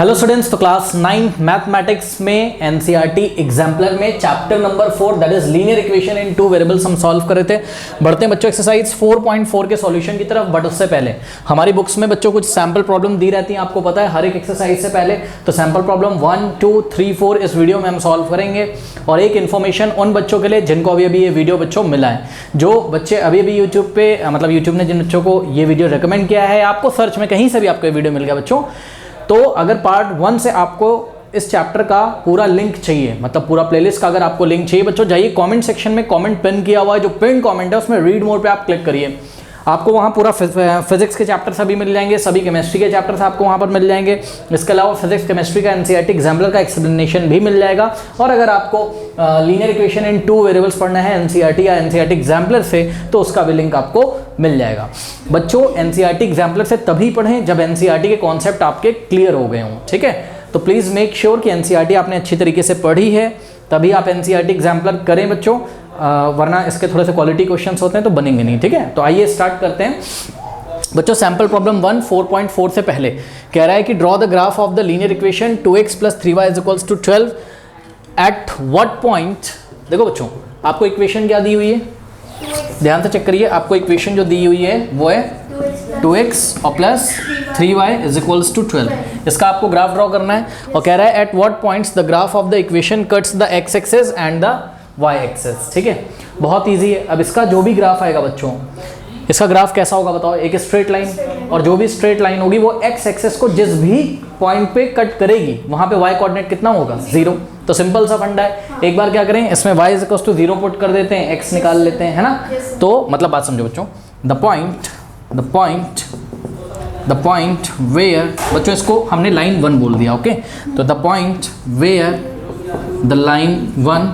Hello students, तो class 9 mathematics में NCERT exemplar में chapter number 4 that is linear equation in two variables हम solve कर रहे थे। बढ़ते हैं बच्चों एक्सरसाइज 4.4 के सॉल्यूशन की तरफ। बट उससे पहले हमारी बुक्स में बच्चों कुछ सैंपल प्रॉब्लम दी रहती हैं, आपको पता है हर एक एक्सरसाइज से पहले। तो सैंपल प्रॉब्लम 1, 2, 3, 4 इस वीडियो में हम सॉल्व करेंगे। और एक इन्फॉर्मेशन उन बच्चों के लिए जिनको अभी अभी ये वीडियो बच्चों मिला है, जो बच्चे अभी अभी यूट्यूब पे मतलब यूट्यूब ने जिन बच्चों को ये वीडियो रिकमेंड किया है, आपको सर्च में कहीं से भी आपको ये वीडियो मिल गया बच्चों, तो अगर पार्ट 1 से आपको इस चैप्टर का पूरा लिंक चाहिए, मतलब पूरा प्लेलिस्ट का अगर आपको लिंक चाहिए बच्चों, जाइए कमेंट सेक्शन में कमेंट पिन किया हुआ है, जो पिन कमेंट है उसमें रीड मोर पे आप क्लिक करिए। आपको वहाँ पूरा फिजिक्स के चैप्टर सभी मिल जाएंगे, सभी केमिस्ट्री के चैप्टर्स आपको वहाँ पर मिल जाएंगे। इसके अलावा फिजिक्स केमिस्ट्री का एनसीईआरटी एग्जाम्पलर का एक्सप्लेनेशन भी मिल जाएगा। और अगर आपको लीनियर इक्वेशन इन टू वेरिएबल्स पढ़ना है एनसीईआरटी या एनसीईआरटी एग्जाम्पलर से, तो उसका भी लिंक आपको मिल जाएगा। बच्चों एनसीईआरटी एग्जाम्पलर से तभी पढ़ें जब एनसीईआरटी के कॉन्सेप्ट आपके क्लियर हो गए हों, ठीक है। तो प्लीज़ मेक श्योर कि एनसीईआरटी आपने अच्छी तरीके से पढ़ी है, तभी आप एनसीईआरटी एग्जाम्पलर करें बच्चों, वरना इसके थोड़े से क्वालिटी क्वेश्चंस होते हैं तो बनेंगे नहीं, ठीक है। तो आइए स्टार्ट करते हैं बच्चों। सैंपल प्रॉब्लम 1 4.4 से पहले कह रहा है कि draw the graph of the linear equation 2x + 3y = 12 at what point. देखो बच्चों, आपको इक्वेशन क्या दी हुई है, ध्यान से चेक करिए। आपको इक्वेशन जो दी हुई है वो है 2x और प्लस 3y = 12। इसका आपको ग्राफ ड्रॉ करना है और कह रहा है at what points the graph of the equation cuts the x axis and the y axis, ठीक है। बहुत इजी है। अब इसका जो भी ग्राफ आएगा बच्चों, इसका ग्राफ कैसा होगा बताओ, एक स्ट्रेट लाइन, और जो भी स्ट्रेट लाइन होगी वो x एक्सिस को जिस भी पॉइंट पे कट करेगी वहां पे y कोऑर्डिनेट कितना होगा, 0। तो सिंपल सा फंडा है। एक बार क्या करें, इसमें y = 0 पुट कर देते हैं, x निकाल लेते हैं, है ना। तो मतलब बात समझो बच्चों, द पॉइंट वेयर, बच्चों इसको हमने लाइन 1 बोल दिया, ओके। तो the point where the line 1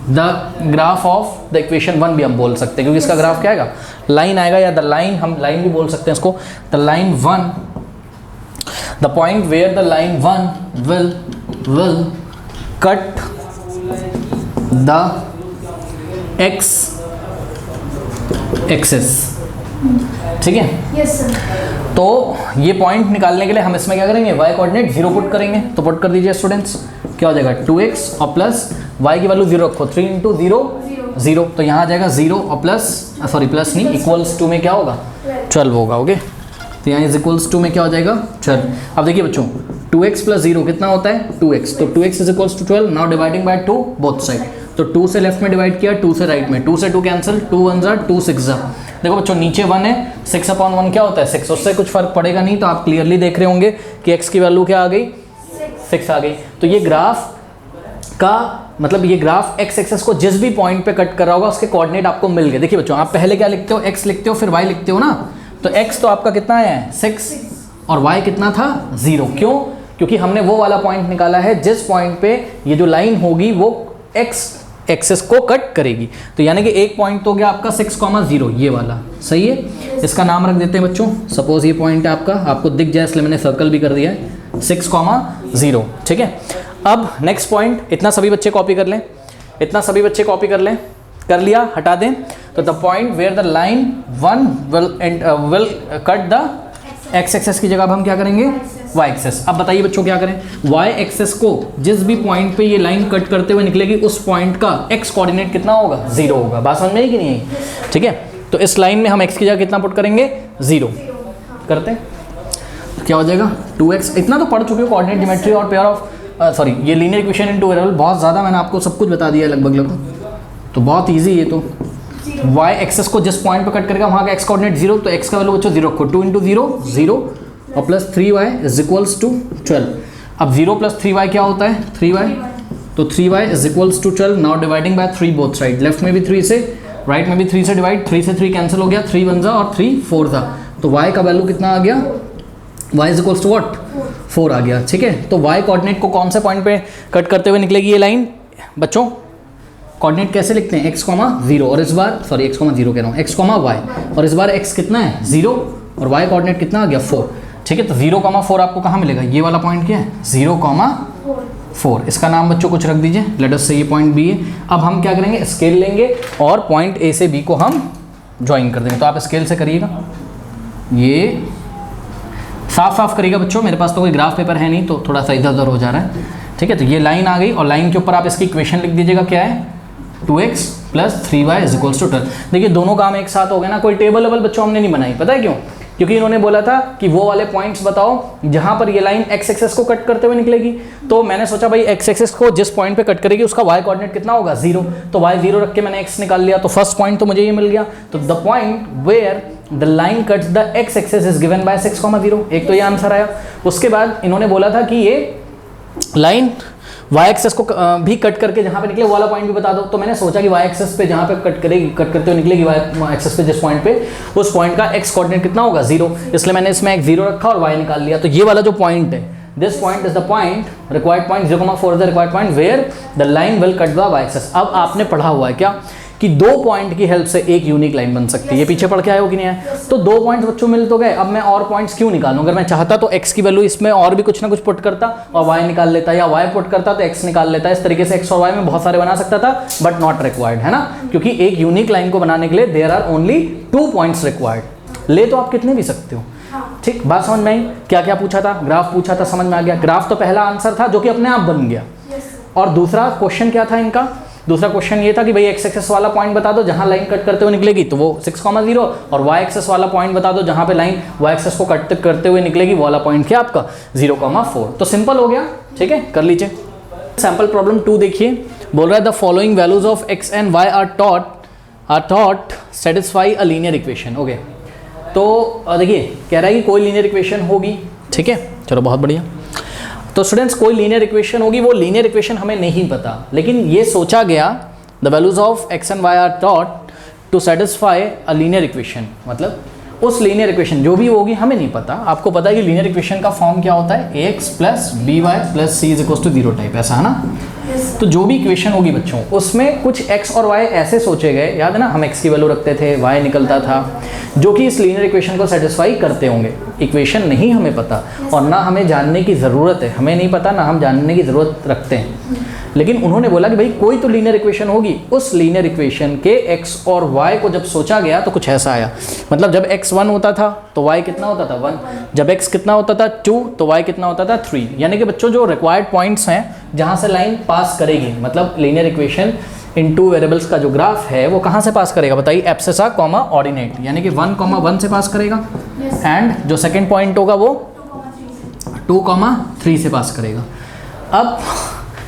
the graph of the equation 1 भी हम बोल सकते हैं, क्योंकि इसका ग्राफ क्या आएगा, लाइन आएगा, या द लाइन, हम लाइन भी बोल सकते हैं इसको। The line 1, the point where the line 1 will cut the x axis, ठीक है। Yes sir. तो ये पॉइंट निकालने के लिए हम इसमें क्या करेंगे, y कोऑर्डिनेट 0 पुट करेंगे। तो पुट कर दीजिए स्टूडेंट्स, क्या हो जाएगा 2x और प्लस y की वैल्यू 0 रखो, 3 × 0 0। तो यहाँ आ जाएगा 0 और प्लस नहीं, इक्वल्स टू में क्या होगा 12 होगा, ओके। तो यहाँ इक्वल्स टू में क्या हो जाएगा 12। अब देखिए बच्चों 2x + 0 कितना होता है 2x, तो 2x = 12। Now dividing by 2 both side, तो 2 से लेफ्ट में डिवाइड किया, 2 से राइट में, 2 से 2 कैंसिल, 2 1 = 2 6 = देखो बच्चों नीचे 1 है, 6/1 क्या होता है 6, उससे कुछ फर्क पड़ेगा नहीं। तो आप क्लियरली देख रहे होंगे कि x की वैल्यू क्या आ गई 6 आ गई। तो ये ग्राफ का मतलब ये ग्राफ x एक्सिस को जिस भी पॉइंट पे कट कर रहा होगा उसके कोऑर्डिनेट आपको मिल गए। देखिए बच्चों, आप पहले क्या लिखते हो, x लिखते हो फिर y लिखते हो ना। तो x तो आपका कितना है 6 और y कितना था 0। क्यों? क्योंकि हमने वो वाला पॉइंट निकाला है जिस पॉइंट पे ये जो लाइन होगी वो x एक्सिस को कट करेगी। तो यानी कि एक पॉइंट तो गया आपका 6,0, ये वाला सही है। इसका नाम रख देते हैं बच्चों, सपोज ये पॉइंट है आपका, आपको दिख जाए इसलिए मैंने सर्कल भी कर दिया है 6,0, ठीक है। अब नेक्स्ट पॉइंट, इतना सभी बच्चे कॉपी कर लें, कर लिया, हटा दें। तो the point where the line 1 will cut the x axis की जगह अब हम क्या करेंगे y एक्सिस। अब बताइए बच्चों क्या करें, y एक्सिस को जिस भी पॉइंट पे ये लाइन कट करते हुए निकलेगी उस पॉइंट का x कोऑर्डिनेट कितना होगा 0 होगा। बात समझ में आई कि नहीं आई, ठीक है। तो इस लाइन में हम x की जगह कितना पुट करेंगे 0 करते हैं, क्या हो जाएगा 2x। इतना तो पढ़ चुके हो कोऑर्डिनेट ज्योमेट्री और पेयर ऑफ ये लीनियर इक्वेशन इन टू वेरिएबल, बहुत ज़्यादा मैंने आपको सब कुछ बता दिया लगभग, तो बहुत ईजी है। तो y एक्सिस को जिस पॉइंट पर कट करेगा वहाँ का x कोऑर्डिनेट 0, तो x का वैल्यू बच्चों 0 रखो, 2 × 0 0 और प्लस 3y = 12। अब 0 + 3y क्या होता है 3y, तो 3y = 12। Now dividing by 3 both side, left में भी 3 से राइट में भी 3 से डिवाइड, 3 से 3 कैंसिल हो गया, 3 1 और 3 4 था। तो y का वैल्यू कितना आ गया, y = what 4 आ गया, ठीक है। तो y कोऑर्डिनेट को कौन से पॉइंट पे कट करते हुए निकलेगी ये लाइन बच्चों, कोऑर्डिनेट कैसे लिखते हैं x, 0 और इस बार x, 0 कह रहा हूँ, x, y, और इस बार x कितना है 0 और y कोऑर्डिनेट कितना आ गया 4, ठीक है। तो 0, 4 आपको कहाँ मिलेगा, ये वाला पॉइंट क्या है 0, 4। इसका नाम बच्चों कुछ रख दीजिए, लेट अस से ये पॉइंट B है। अब हम क्या करेंगे, स्केल लेंगे और पॉइंट A से B को हम ज्वाइन कर देंगे। तो आप स्केल से करिएगा, ये साफ साफ करिएगा बच्चों, मेरे पास तो कोई ग्राफ पेपर है नहीं तो थोड़ा सा इधर उधर हो जा रहा है, ठीक है। तो ये लाइन आ गई और लाइन के ऊपर आप इसकी इक्वेशन लिख दीजिएगा, क्या है 2x + 3y = 12। देखिए दोनों काम एक साथ हो गए ना, कोई टेबल लेवल बच्चों हमने नहीं बनाई, पता है क्यों? क्योंकि इन्होंने बोला था कि वो वाले पॉइंट्स बताओ जहां पर ये लाइन x एक्सेस को कट करते हुए निकलेगी। तो मैंने सोचा भाई x एक्सेस को जिस पॉइंट पे कट करेगी उसका y कोऑर्डिनेट कितना होगा 0, तो y 0 रख के मैंने x निकाल लिया, तो फर्स्ट पॉइंट तो मुझे ये मिल गया। तो the point where the line cuts the x axis is given by 6,0, एक तो ये आंसर आया। उसके बाद इन्होंने बोला था कि ये लाइन y एक्सेस को भी कट करके जहां पे निकले वो वाला पॉइंट भी बता दो। तो मैंने सोचा कि y एक्सेस पे जहां पे कट करते हुए निकलेगी y एक्सेस पे जिस पॉइंट पे, उस पॉइंट का x कोऑर्डिनेट कितना होगा 0, इसलिए मैंने इसमें एक 0 रखा और y निकाल लिया। तो ये वाला जो पॉइंट है, this point is the point required point 0,4 is the required point where the line will cut the y axis. अब आपने पढ़ा हुआ है क्या कि 2 पॉइंट की हेल्प से एक यूनिक लाइन बन सकती है, ये पीछे पढ़ के आए हो कि नहीं आए? तो 2 पॉइंट्स बच्चों मिल तो गए, अब मैं और पॉइंट्स क्यों निकालूं? अगर मैं चाहता तो x की वैल्यू इसमें और भी कुछ ना कुछ पुट करता और y निकाल लेता, या y पुट करता तो x निकाल लेता। इस तरीके से x और y में बहुत सारे बना सकता था, बट नॉट रिक्वायर्ड, है ना, क्योंकि एक यूनिक लाइन को बनाने के लिए there are only 2 points required. ले तो आप कितने भी सकते हो, ठीक। बात समझ में आई? क्या क्या पूछा था? ग्राफ पूछा था, समझ में आ गया। ग्राफ तो पहला आंसर था जो कि अपने आप बन गया। और दूसरा क्वेश्चन क्या था इनका? दूसरा क्वेश्चन ये था कि भाई x एक्सेस वाला पॉइंट बता दो जहां लाइन कट करते हुए निकलेगी, तो वो 6,0, और y एक्सेस वाला पॉइंट बता दो जहां पे लाइन y एक्सेस को कट करते हुए निकलेगी, वो वाला पॉइंट क्या आपका 0,4। तो सिंपल हो गया, ठीक है, कर लीजिए। सैंपल प्रॉब्लम 2 देखिए, बोल रहा है the following values of x and y are thought satisfy a linear equation. Okay, तो देखिए कह रहा है कि कोई लीनियर इक्वेशन होगी, ठीक है, चलो बहुत बढ़िया। तो स्टूडेंट्स कोई लीनियर इक्वेशन होगी, वो लीनियर इक्वेशन हमें नहीं पता, लेकिन ये सोचा गया the values of x and y are thought to satisfy a linear equation, मतलब उस लीनियर इक्वेशन जो भी होगी हमें नहीं पता। आपको पता है कि लीनियर इक्वेशन का फॉर्म क्या होता है, ax + by + c = 0 टाइप, ऐसा है ना। तो जो भी इक्वेशन होगी बच्चों उसमें कुछ x और y ऐसे सोचे गए, याद है ना, हम x की वैल्यू रखते थे, y निकलता था, जो कि इस लीनियर इक्वेशन को सेटिस्फाई करते होंगे। इक्वेशन नहीं हमें पता और ना हमें जानने की ज़रूरत है, हमें नहीं पता ना हम जानने की ज़रूरत रखते हैं, लेकिन उन्होंने बोला कि भाई कोई तो लीनियर इक्वेशन होगी। उस लीनियर इक्वेशन के x और y को जब सोचा गया तो कुछ ऐसा आया, मतलब जब x 1 होता था तो y कितना होता था 1, जब x कितना होता था 2 तो y कितना होता था 3। यानी कि बच्चों जो रिक्वायर्ड पॉइंट्स हैं जहाँ से लाइन पास करेगी, मतलब लीनियर इक्वेशन इन 2 वेरिएबल्स का जो ग्राफ है वो कहाँ से पास करेगा बताइए, एब्सेसा कॉमा ऑर्डिनेट, यानी कि 1,1 से पास करेगा, एंड जो सेकेंड पॉइंट होगा वो 2,3 से पास करेगा। अब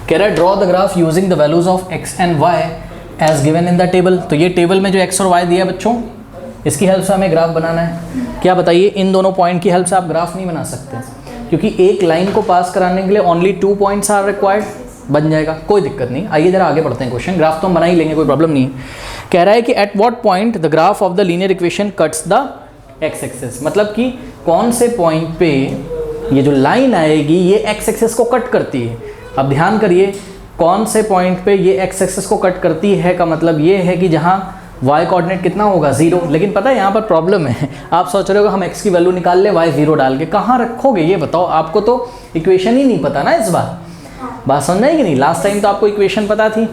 कह रहा है draw the graph using the values of x and y as given in the table. तो ये टेबल में जो x और y दिया बच्चों, इसकी हेल्प से हमें ग्राफ बनाना है। क्या बताइए, इन दोनों पॉइंट की हेल्प से आप ग्राफ नहीं बना सकते, क्योंकि एक लाइन को पास कराने के लिए ओनली 2 पॉइंट्स आर रिक्वायर्ड। बन जाएगा, कोई दिक्कत नहीं। आइए जरा आगे बढ़ते हैं, क्वेश्चन ग्राफ तो हम बना ही लेंगे, कोई प्रॉब्लम नहीं है। कह रहा है कि at what point the graph of the linear equation cuts the x axis, मतलब कि कौन से पॉइंट पे ये जो लाइन आएगी ये x एक्सिस को कट करती है। अब ध्यान करिए, कौन से पॉइंट पे ये x एक्सिस को कट करती है का मतलब ये है कि जहाँ y कोऑर्डिनेट कितना होगा 0। लेकिन पता है यहाँ पर प्रॉब्लम है, आप सोच रहे हो हम x की वैल्यू निकाल ले, y 0 डाल के कहाँ रखोगे ये बताओ। आपको तो इक्वेशन ही नहीं पता ना इस बार, बात समझ आएगी नहीं। लास्ट टाइम तो आपको इक्वेशन पता थी,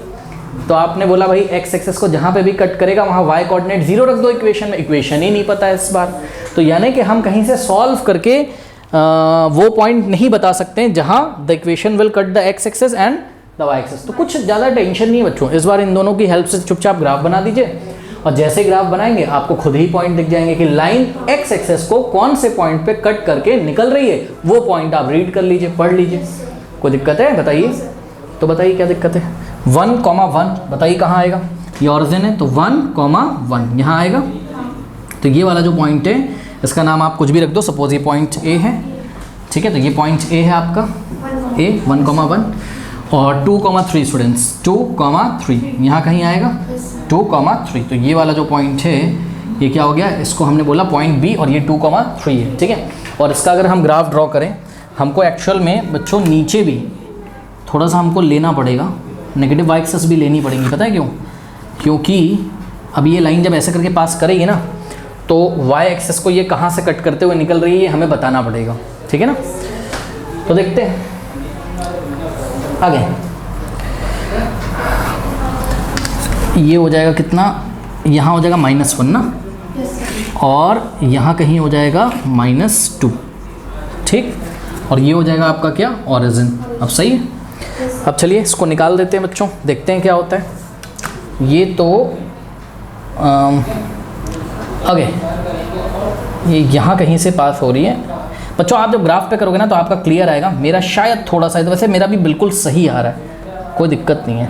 तो आपने बोला भाई x एक्सिस को जहाँ पे भी कट करेगा वहाँ y कोऑर्डिनेट 0 रख दो इक्वेशन में। इक्वेशन ही नहीं पता है इस बार, तो यानी कि हम कहीं से सॉल्व करके वो पॉइंट नहीं बता सकते जहाँ the equation will cut the x axis and the y axis. तो कुछ ज़्यादा टेंशन नहीं है बच्चों, इस बार इन दोनों की हेल्प से चुपचाप ग्राफ बना दीजिए, और जैसे ग्राफ बनाएंगे आपको खुद ही पॉइंट दिख जाएंगे कि लाइन x एक्सिस को कौन से पॉइंट पे कट करके निकल रही है, वो पॉइंट आप रीड कर लीजिए, पढ़ लीजिए। कोई दिक्कत है बताइए, तो बताइए क्या दिक्कत है। 1,1 बताइए कहाँ आएगा, ये ऑरिजिन है तो 1,1 यहाँ आएगा। तो ये वाला जो पॉइंट है इसका नाम आप कुछ भी रख दो, सपोज ये पॉइंट A है, ठीक है, तो ये पॉइंट A है आपका A 1,1, और 2,3 स्टूडेंट्स 2,3 यहाँ कहीं आएगा 2,3। तो ये वाला जो पॉइंट है ये क्या हो गया, इसको हमने बोला पॉइंट B और ये 2,3 है, ठीक है। और इसका अगर हम ग्राफ ड्रॉ करें, हमको एक्चुअल में बच्चों नीचे भी थोड़ा सा हमको लेना पड़ेगा, नेगेटिव y एक्सिस भी लेनी पड़ेगी। पता है क्यों? क्योंकि अब ये लाइन जब ऐसे करके पास करेगी ना, तो y एक्सिस को ये कहाँ से कट करते हुए निकल रही है ये हमें बताना पड़ेगा, ठीक है ना। तो देखते हैं आगे, ये हो जाएगा कितना, यहाँ हो जाएगा -1 ना, और यहाँ कहीं हो जाएगा -2, ठीक, और ये हो जाएगा आपका क्या, ओरिजिन। अब सही है। अब चलिए इसको निकाल देते हैं बच्चों, देखते हैं क्या होता है। ये तो आगे ये यहाँ कहीं से पास हो रही है बच्चों। आप जब ग्राफ पे करोगे ना तो आपका क्लियर आएगा। मेरा शायद थोड़ा सा, वैसे मेरा भी बिल्कुल सही आ रहा है, कोई दिक्कत नहीं है।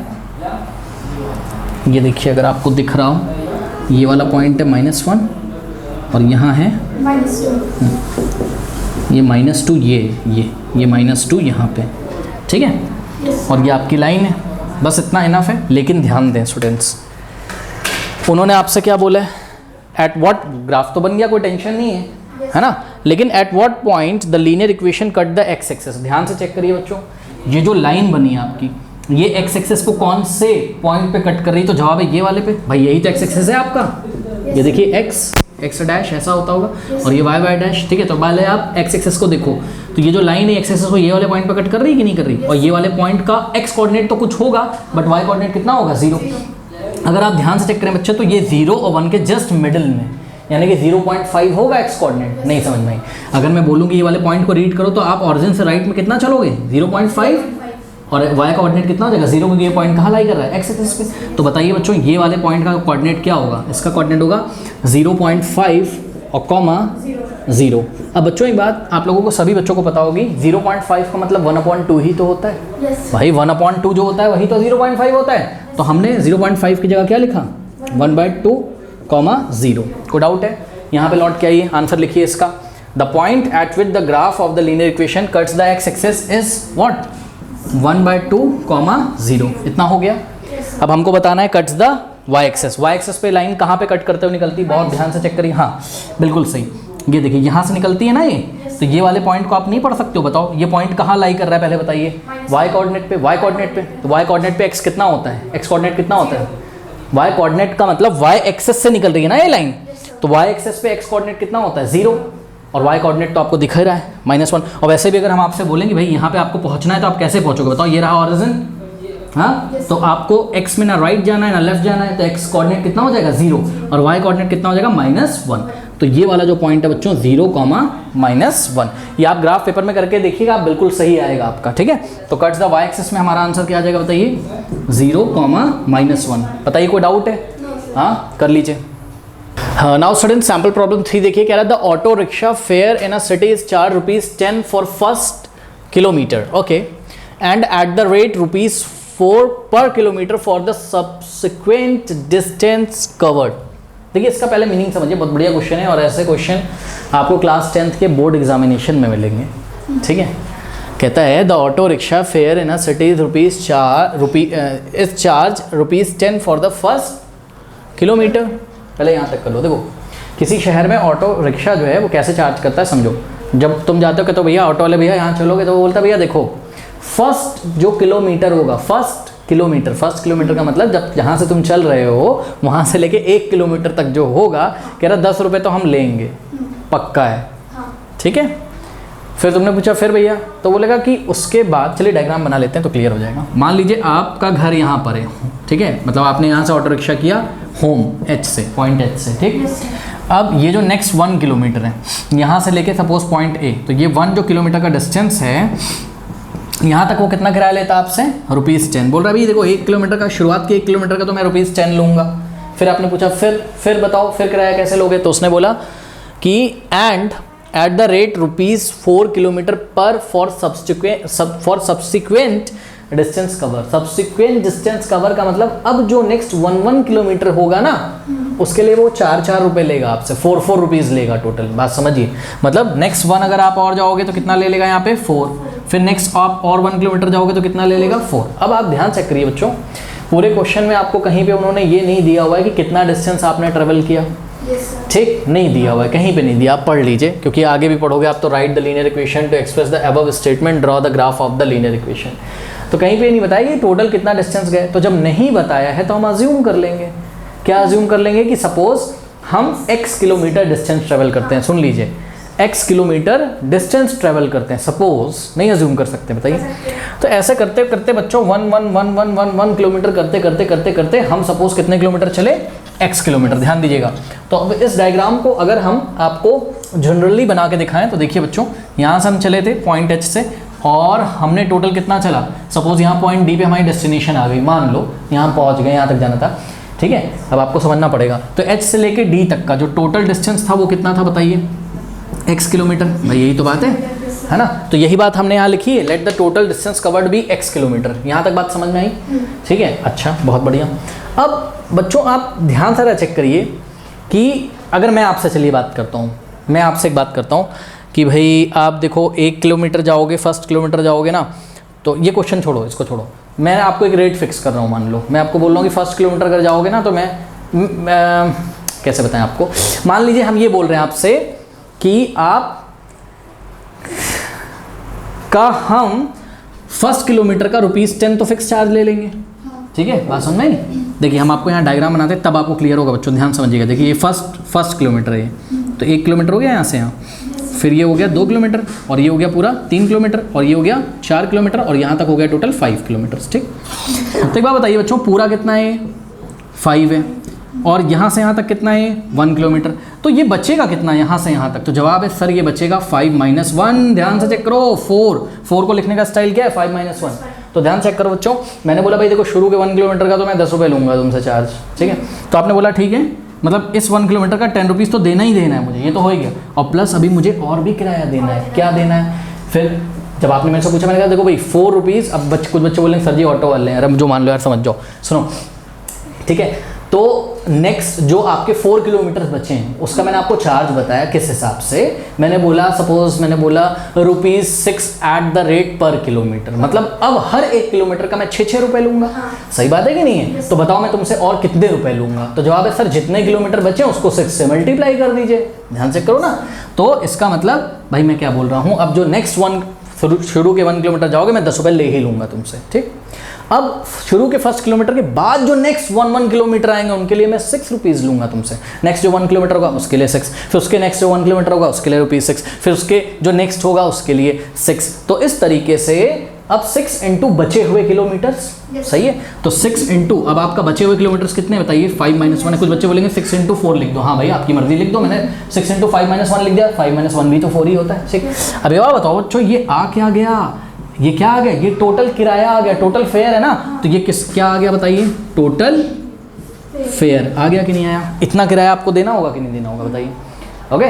ये देखिए अगर आपको दिख रहा हो, ये वाला पॉइंट है -1 और यहाँ है -2, ये -2, ये -2 यहाँ पे, ठीक है। और ये आपकी लाइन है, बस इतना इनफ है। लेकिन ध्यान दें स्टूडेंट्स, उन्होंने आपसे क्या बोला है, एट व्हाट, ग्राफ तो बन गया, कोई टेंशन नहीं है ना, लेकिन at what point the linear equation cut the x axis. ध्यान से चेक करिए बच्चों, ये जो लाइन बनी है आपकी, ये एक्स एक्सिस को कौन से पॉइंट पे कट कर रही है, तो जवाब है ये वाले पे। भाई यही तो एक्स एक्सिस है आपका, ये देखिए एक्स डैश ऐसा होता होगा और ये वाई डैश, ठीक है। तो पहले आप एक्स एक्सिस को देखो, तो ये जो लाइन है एक्स एक्सिस को ये वाले पॉइंट पे कट कर रही है कि नहीं कर रही, और ये वाले पॉइंट का एक्स कोऑर्डिनेट तो कुछ होगा, बट वाई कोऑर्डिनेट कितना होगा, 0। अगर आप ध्यान से चेक करें बच्चे, तो ये 0 और 1 के जस्ट मिडिल में, यानी कि 0.5 होगा एक्स कोऑर्डिनेट। नहीं समझ में आई। अगर मैं बोलूँगी ये वाले पॉइंट को रीड करो, तो आप ऑरिजिन से राइट में कितना चलोगे, 0.5, और वाई का कोऑर्डिनेट कितना हो जाएगा, 0, क्योंकि ये पॉइंट कहाँ लाई कर रहा है, एक्स एक्सिस पे। तो बताइए बच्चों, ये वाले पॉइंट का कोऑर्डिनेट क्या होगा, इसका कोऑर्डिनेट होगा 0.5 और कॉमा 0। अब बच्चों एक बात आप लोगों को, सभी बच्चों को पता होगी, 0.5 का मतलब 1/2 ही तो होता है। भाई 1/2 जो होता है वही तो 0.5 होता है। तो हमने 0.5 की जगह क्या लिखा, 1/2, 0। कोई डाउट है? यहाँ पे लौट के आइए, आंसर लिखिए इसका। The point at which the graph of the linear equation cuts the x axis is what, 1/2, 0। इतना हो गया। अब हमको बताना है cuts the y axis. Y axis पे लाइन कहाँ पे कट करते हुए निकलती है, बहुत ध्यान से चेक करिए। हाँ बिल्कुल सही, ये देखिए यहाँ से निकलती है ना ये, तो ये वाले पॉइंट को आप नहीं पढ़ सकते हो। बताओ ये पॉइंट कहाँ लाई कर रहा है, पहले बताइए। वाई कोऑर्डिनेट पे, वाई कोऑर्डिनेट पे। तो वाई कोऑर्डिनेट पे एक्स कितना होता है, एक्स कोऑर्डिनेट कितना होता है, वाई कोऑर्डिनेट का मतलब वाई एक्सिस से निकल रही है ना ये लाइन, तो वाई एक्सिस पे एक्स कोऑर्डिनेट कितना होता है, 0, और वाई कोऑर्डिनेट तो आपको दिख रहा है -1। और वैसे भी अगर हम आपसे बोलेंगे भाई यहाँ पे आपको पहुँचना है, तो आप कैसे पहुँचोगे, बताओ। ये रहा ऑरिजिन, हाँ, तो आपको x में ना राइट जाना है ना लेफ्ट जाना है, तो x कोऑर्डिनेट कितना हो जाएगा, 0, और y कोऑर्डिनेट कितना हो जाएगा, -1। तो ये वाला जो पॉइंट है बच्चों 0, -1, ये आप ग्राफ पेपर में करके देखिएगा, आप बिल्कुल सही आएगा आपका, ठीक है। तो कट्स द y एक्सिस में हमारा आंसर क्या आ जाएगा, बताइए, 0, -1। बताइए कोई डाउट है, हाँ कर लीजिए। नाउ स्टूडेंट सैम्पल प्रॉब्लम 3 देखिए, कह रहा है the auto rickshaw fair in a city is charge ₹10 for first kilometre, okay, and at the rate ₹4 पर kilometre for the subsequent distance covered. देखिए इसका पहले मीनिंग समझिए, बहुत बढ़िया क्वेश्चन है, और ऐसे क्वेश्चन आपको क्लास 10th के बोर्ड एग्जामिनेशन में मिलेंगे, ठीक है। कहता है the auto rickshaw fair in a city is charge ₹10 for the first kilometre. पहले यहाँ तक कर लो। देखो किसी शहर में ऑटो रिक्शा जो है वो कैसे चार्ज करता है, समझो। जब तुम जाते हो, कहते हो भैया ऑटो वाले भैया यहाँ चलोगे, तो वो बोलता है भैया देखो फर्स्ट जो किलोमीटर होगा, फर्स्ट किलोमीटर का मतलब जब जहाँ से तुम चल रहे हो वहाँ से लेके 1 किलोमीटर तक जो होगा, कह रहा 10 रुपये तो हम लेंगे, पक्का है, ठीक है। फिर तुमने पूछा फिर भैया, तो बोलेगा कि उसके बाद, चलिए डायग्राम बना लेते हैं तो क्लियर हो जाएगा। मान लीजिए आपका घर यहाँ पर है, ठीक है, मतलब आपने यहाँ से ऑटो रिक्शा किया होम H से, पॉइंट H से, ठीक। अब ये जो नेक्स्ट 1 किलोमीटर है, यहाँ से लेके सपोज पॉइंट A, तो ये 1 जो किलोमीटर का डिस्टेंस है, यहाँ तक वो कितना किराया लेता है आपसे, ₹10। बोल रहा है भाई देखो 1 किलोमीटर का, शुरुआत के 1 किलोमीटर का तो मैं ₹10 लूँगा। फिर आपने पूछा फिर बताओ फिर किराया कैसे लोगे, तो उसने बोला कि and at the rate ₹4 kilometre पर for subsequent distance cover. Subsequent distance cover का मतलब अब जो नेक्स्ट 1 किलोमीटर होगा ना, उसके लिए वो 4 रुपए लेगा आपसे, 4 रुपीज़ लेगा टोटल। बात समझिए, मतलब नेक्स्ट 1 अगर आप और जाओगे तो कितना ले लेगा यहाँ पे 4, फिर नेक्स्ट आप और 1 किलोमीटर जाओगे तो कितना ले लेगा 4। अब आप ध्यान चेक करिए बच्चों, पूरे क्वेश्चन में आपको कहीं पे उन्होंने ये नहीं दिया हुआ है कि कितना डिस्टेंस आपने ट्रेवल किया, ठीक, नहीं दिया हुआ है, कहीं पे नहीं दिया। आप पढ़ लीजिए, क्योंकि आगे भी पढ़ोगे आप। तो right the linear equation two express the above statement, draw the graph of the linear equation. तो कहीं पे नहीं बताया कि टोटल कितना डिस्टेंस गए, तो जब नहीं बताया है तो हम अज्यूम कर लेंगे। क्या अज्यूम कर लेंगे कि सपोज हम x किलोमीटर डिस्टेंस ट्रेवल करते हैं, सुन लीजिए, x किलोमीटर डिस्टेंस ट्रेवल करते हैं, सपोज, नहीं अज्यूम कर सकते, बताइए। तो ऐसे करते करते बच्चों 1 किलोमीटर करते हम सपोज कितने किलोमीटर चले, x किलोमीटर। ध्यान दीजिएगा। तो अब इस डायग्राम को अगर हम आपको जनरली बना के दिखाएं तो देखिए बच्चों, यहाँ से हम चले थे पॉइंट एच से और हमने टोटल कितना चला, सपोज यहाँ पॉइंट डी पे हमारी डेस्टिनेशन आ गई, मान लो यहाँ पहुँच गए, यहाँ तक जाना था, ठीक है। अब आपको समझना पड़ेगा, तो एच से लेके डी तक का जो टोटल डिस्टेंस था वो कितना था बताइए, x किलोमीटर, भाई यही तो बात है ना। तो यही बात हमने यहाँ लिखी है, let the total distance covered be x kilometre. यहाँ तक बात समझ में आई, ठीक है। अच्छा, बहुत बढ़िया। अब बच्चों आप ध्यान से चेक करिए कि अगर मैं आपसे, चलिए बात करता हूँ, मैं आपसे एक बात करता हूँ कि भाई आप देखो 1 किलोमीटर जाओगे, फर्स्ट किलोमीटर जाओगे ना, तो ये क्वेश्चन छोड़ो, इसको छोड़ो, मैं आपको एक रेट फिक्स कर रहा हूँ। मान लो मैं आपको बोल रहा हूँ कि फर्स्ट किलोमीटर अगर जाओगे ना, तो मैं कैसे बताएं आपको, मान लीजिए हम ये बोल रहे हैं आपसे कि आप का हम फर्स्ट किलोमीटर का ₹10 तो फिक्स चार्ज ले लेंगे, ठीक है। बात समझ में आई? देखिए हम आपको यहाँ डायग्राम बनाते हैं तब आपको क्लियर होगा बच्चों, ध्यान समझिएगा। देखिए ये फर्स्ट किलोमीटर है, तो 1 किलोमीटर हो गया यहाँ से यहाँ, फिर ये हो गया 2 किलोमीटर, और ये हो गया पूरा 3 किलोमीटर, और ये हो गया 4 किलोमीटर, और यहाँ तक हो गया टोटल 5 किलोमीटर, ठीक। तो एक बात बताइए बच्चों, पूरा कितना है, 5 है, और यहाँ से यहाँ तक कितना है, 1 किलोमीटर। तो ये बचेगा कितना यहाँ से यहाँ तक, तो जवाब है सर ये बचेगा 5 - 1। ध्यान से चेक करो, 4 को लिखने का स्टाइल क्या है, 5 - 1। तो ध्यान चेक करो बच्चों, मैंने बोला भाई देखो शुरू के 1 किलोमीटर का तो मैं 10 रुपये लूँगा तुमसे चार्ज, ठीक है। तो आपने बोला ठीक है, मतलब इस 1 किलोमीटर का 10 रुपीज़ तो देना ही देना है मुझे, ये तो हो ही गया, और प्लस अभी मुझे और भी किराया देना है। क्या देना है? फिर जब आपने मेरे से पूछा, मैंने कहा देखो भाई 4 रुपीज़, अब कुछ बच्चे बोलेंगे सर जी ऑटो वाले हैं, अरे जो मान लो यार, समझ जाओ, सुनो, ठीक है। तो नेक्स्ट जो आपके 4 किलोमीटर बचे हैं उसका मैंने आपको चार्ज बताया किस हिसाब से, मैंने बोला सपोज मैंने बोला ₹6 एट द रेट पर किलोमीटर, मतलब अब हर 1 किलोमीटर का मैं 6 रुपए लूंगा। सही बात है कि नहीं है? तो बताओ मैं तुमसे और कितने रुपए लूंगा, तो जवाब है सर जितने किलोमीटर बचे उसको 6 से मल्टीप्लाई कर दीजिए। ध्यान से करो ना, तो इसका मतलब भाई मैं क्या बोल रहा हूँ, अब जो नेक्स्ट शुरू के 1 किलोमीटर जाओगे मैं 10 रुपये ले ही लूंगा तुमसे, ठीक। अब शुरू के फर्स्ट किलोमीटर के बाद जो नेक्स्ट 1 किलोमीटर आएंगे उनके लिए मैं 6 रुपीज़ लूंगा तुमसे। नेक्स्ट जो 1 किलोमीटर होगा उसके लिए 6, फिर उसके नेक्स्ट जो 1 किलोमीटर होगा उसके लिए ₹6, फिर उसके जो नेक्स्ट होगा उसके लिए 6। तो इस तरीके से अब 6 इंटू बचे हुए किलोमीटर्स, सही है। तो 6 इंटू अब आपका बचे हुए किलोमीटर्स कितने बताइए, 5 - 1। कुछ बच्चे बोलेंगे 6 इंटू 4 लिख दो, हाँ भाई आपकी मर्जी लिख दो, मैंने 6 इंटू 5 - 1 लिख दिया, 5 - 1 भी तो 4 ही होता है, ठीक। अब ये बताओ बच्चों ये आ क्या गया, ये क्या आ गया, ये टोटल किराया आ गया, टोटल फेयर है ना, तो ये क्या आ गया बताइए, टोटल फेयर आ गया कि नहीं आया। इतना किराया आपको देना होगा कि नहीं देना होगा बताइए, ओके।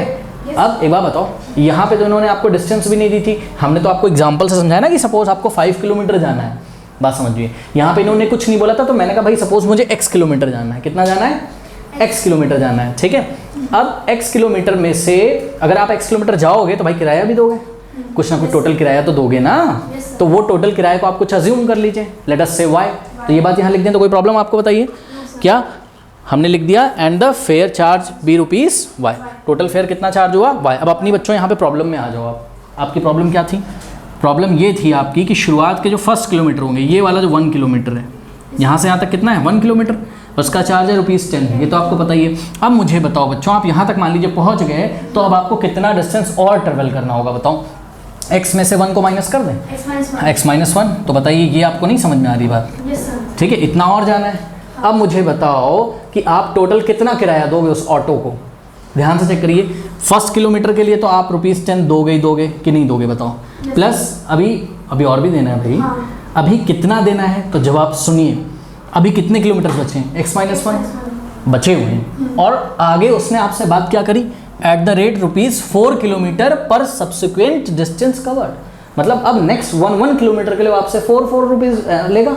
अब एक बात बताओ, यहाँ पे तो इन्होंने आपको डिस्टेंस भी नहीं दी थी, हमने तो आपको एग्जांपल से समझाया ना कि सपोज आपको 5 किलोमीटर जाना है, बात समझिए। यहाँ पे इन्होंने कुछ नहीं बोला था, तो मैंने कहा भाई सपोज मुझे x किलोमीटर जाना है, कितना जाना है, x किलोमीटर जाना है, ठीक है। अब x किलोमीटर में से अगर आप x किलोमीटर जाओगे तो भाई किराया भी दोगे, कुछ ना कुछ टोटल किराया तो दोगे ना, तो वो टोटल किराया को आप कुछ अज्यूम कर लीजिए, लेट अस से y। तो ये बात यहाँ लिख दें तो कोई प्रॉब्लम आपको बताइए, क्या हमने लिख दिया, and the fare charge be ₹y, total fare कितना चार्ज हुआ y। अब अपनी बच्चों यहाँ पे प्रॉब्लम में आ जाओ आप, आपकी प्रॉब्लम क्या थी, प्रॉब्लम ये थी आपकी कि शुरुआत के जो फर्स्ट किलोमीटर होंगे, ये वाला जो 1 किलोमीटर है, यहाँ से यहाँ तक कितना है 1 किलोमीटर, उसका चार्ज है ₹10, ये तो आपको पता ही है। अब मुझे बताओ बच्चों, आप यहाँ तक मान लीजिए पहुँच गए, तो अब आपको कितना डिस्टेंस और ट्रेवल करना होगा बताओ, x में से 1 को माइनस कर दें, x - 1, तो बताइए ये आपको नहीं समझ में आ रही बात, ठीक है, इतना और जाना है। अब मुझे बताओ कि आप टोटल कितना किराया दोगे उस ऑटो को, ध्यान से चेक करिए। फर्स्ट किलोमीटर के लिए तो आप ₹10 दोगे ही दोगे कि नहीं दोगे बताओ, प्लस अभी और भी देना है भाई, अभी कितना देना है, तो जवाब सुनिए, अभी कितने किलोमीटर बचे हैं, x - 1 बचे हुए हैं, और आगे उसने आपसे बात क्या करी, एट द रेट ₹4 किलोमीटर पर सब्सिक्वेंट डिस्टेंस कवर्ड, मतलब अब नेक्स्ट 1 किलोमीटर के लिए आपसे 4 रुपीज़ लेगा,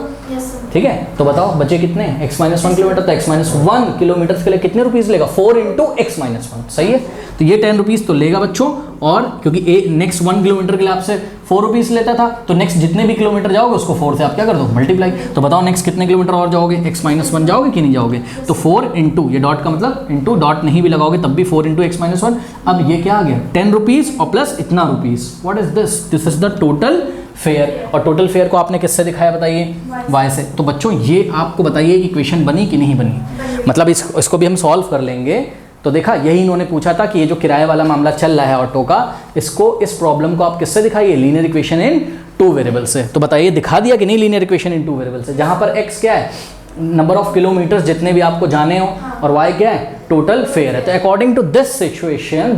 ठीक है। तो बताओ बचे कितने, x - 1 किलोमीटर, तो x - 1 किलोमीटर के लिए कितने रुपीज़ लेगा, 4 इंटू x - 1, सही है। तो ये 10 रुपीज़ तो लेगा बच्चों, और क्योंकि नेक्स्ट 1 किलोमीटर के लिए आपसे 4 रुपीज़ लेता था, तो नेक्स्ट जितने भी किलोमीटर जाओगे उसको 4 से आप क्या कर दो, मल्टीप्लाई। तो बताओ नेक्स्ट कितने किलोमीटर और जाओगे, x - 1 जाओगे कि नहीं जाओगे, तो 4 इंटू ये डॉट का मतलब इंटू डॉट नहीं भी लगाओगे तब भी 4 इंटू x - 1। अब ये क्या आ गया, 10 रुपीज़ और प्लस इतना rupees, what is this, this is the total fair. और टोटल फेयर को आपने किससे दिखाया बताइए, y से। तो बच्चों ये आपको बताइए कि इक्वेशन बनी कि नहीं बनी, मतलब इसको भी हम सॉल्व कर लेंगे। तो देखा, यही इन्होंने पूछा था कि ये जो किराए वाला मामला चल रहा है ऑटो का, इसको इस प्रॉब्लम को आप किससे दिखाइए, लीनियर इक्वेशन इन 2 वेरिएबल से। तो बताइए दिखा दिया कि नहीं लीनियर इक्वेशन इन 2 वेरिएबल से, जहाँ पर x क्या है, नंबर ऑफ किलोमीटर्स जितने भी आपको जाने हो, और y क्या है, टोटल फेयर है। तो according to this situation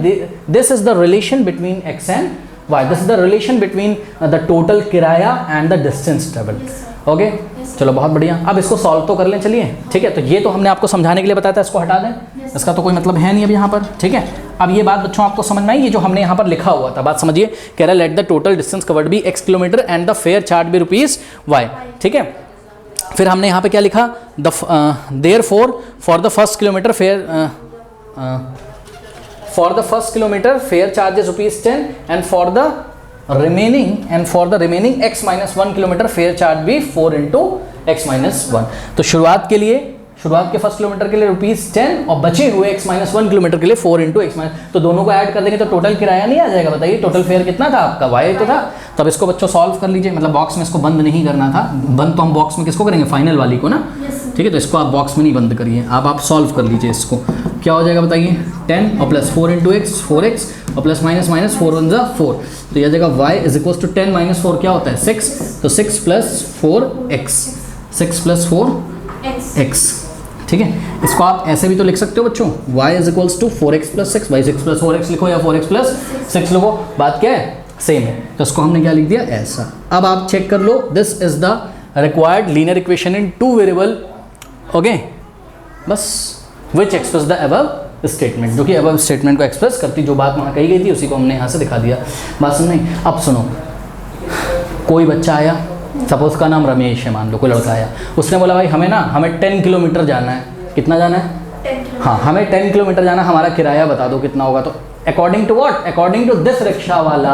this is the relation between X and Y, this is the relation between the total किराया and the distance travel. Okay चलो बहुत बढ़िया। अब इसको सॉल्व तो कर लें, चलिए ठीक है। तो ये तो हमने आपको समझाने के लिए बताया था, इसको हटा दें, इसका तो कोई मतलब है नहीं अब यहाँ पर, ठीक है। अब ये बात बच्चों आपको समझ में आई, ये जो हमने यहाँ पर लिखा हुआ था, बात समझिए। कह रहा है let the total distance covered be x kilometre and the fare charge be rupees y, ठीक है। फिर हमने यहाँ पे क्या लिखा, therefore for the first kilometre fare charges rupees 10 and for the remaining x minus 1 kilometre fare charge भी 4 into x minus 1। तो शुरुआत के फर्स्ट किलोमीटर के लिए ₹10 और बचे हुए x माइनस 1 किलोमीटर के लिए 4 इंटू x माइनस, तो दोनों को ऐड कर देंगे तो टोटल किराया नहीं आ जाएगा। बताइए टोटल फेयर कितना था आपका, y तो था। तब इसको बच्चों सॉल्व कर लीजिए, मतलब बॉक्स में इसको बंद नहीं करना था। बंद तो हम बॉक्स में किसको करेंगे, फाइनल वाली को ना, ठीक है। तो इसको आप बॉक्स में नहीं बंद करिए, आप सॉल्व कर लीजिए इसको। क्या हो जाएगा बताइए, 10 और प्लस 4 इंटू एक्स 4x और प्लस माइनस 4 1 जा 4, तो यह जगह y is equal to 10 minus 4 क्या होता है 6, तो 6 प्लस 4x, ठीक है। इसको आप ऐसे भी तो लिख सकते हो बच्चों, y is equals to 4x plus 6, y 6 plus 4x लिखो या 4x प्लस 6 लिखो, बात क्या है, सेम है। तो इसको हमने क्या लिख दिया, ऐसा। अब आप चेक कर लो, this is the required linear equation in 2 variable, okay, बस which express the above statement, जो कि अबव स्टेटमेंट को एक्सप्रेस करती, जो बात वहाँ कही गई थी उसी को हमने यहाँ से दिखा दिया। बात सुन नहीं। अब सुनो, कोई बच्चा आया, सपोज का नाम रमेश है, मान लो कोई लड़का आया, उसने बोला भाई हमें 10 किलोमीटर जाना है। कितना जाना है, 10 हाँ, हमें 10 किलोमीटर जाना, हमारा किराया बता दो कितना होगा। तो according to what, according to this rickshaw वाला,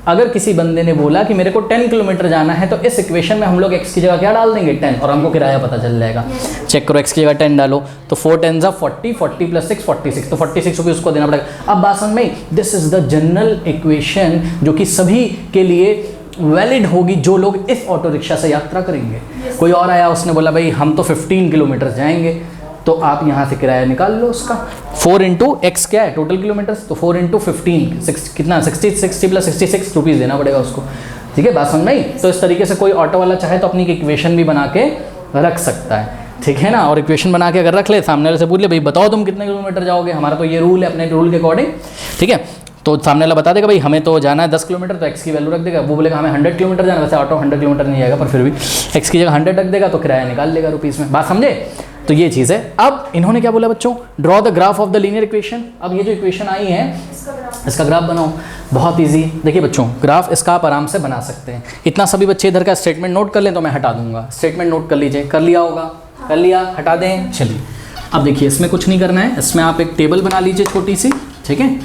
अगर किसी बंदे ने बोला कि मेरे को 10 किलोमीटर जाना है, तो इस इक्वेशन में हम लोग x की जगह क्या डाल देंगे, 10, और हमको किराया पता चल जाएगा। चेक करो, x की जगह 10 डालो तो 4 10 जा 40, 40 प्लस 6 46, तो 46 रुपये उसको देना पड़ेगा। अब बात समझ में, this is the general equation जो कि सभी के लिए वैलिड होगी जो लोग इस ऑटो रिक्शा से यात्रा करेंगे। कोई और आया, उसने बोला भाई हम तो 15 किलोमीटर जाएंगे, तो आप यहाँ से किराया निकाल लो उसका। 4 इंटू एक्स क्या है, टोटल किलोमीटर, तो 4 इंटू 15 कितना, 60 प्लस 66 रुपीज़ देना पड़ेगा उसको, ठीक है। बात समझ में आई। तो इस तरीके से कोई ऑटो वाला चाहे तो अपनी इक्वेशन भी बना के रख सकता है, ठीक है ना। और इक्वेशन बना के अगर रख ले, सामने वाले से पूछ ले भाई बताओ तुम कितने किलोमीटर जाओगे, हमारा तो ये रूल है, अपने रूल के अकॉर्डिंग, ठीक है। तो सामने वाला बता देगा भाई हमें तो जाना है 10 किलोमीटर, तो एक्स की वैल्यू रख देगा। वो बोलेगा हमें 100 किलोमीटर जाना है, वैसे ऑटो 100 किलोमीटर नहीं जाएगा, पर फिर भी एक्स की जगह 100 रख देगा, तो किराया निकाल लेगा रुपीज़ में। बात समझे। तो ये चीज़ है। अब इन्होंने क्या बोला बच्चों, draw the graph of the linear equation. अब ये जो इक्वेशन आई है इसका ग्राफ बनाओ। बहुत इजी, देखिए बच्चों ग्राफ इसका आप आराम से बना सकते हैं। इतना सभी बच्चे इधर का स्टेटमेंट नोट कर लें तो मैं हटा दूंगा। स्टेटमेंट नोट कर लीजिए, कर लिया होगा, कर लिया, हटा दें। चलिए अब देखिए, इसमें कुछ नहीं करना है, इसमें आप एक टेबल बना लीजिए छोटी सी, ठीक है,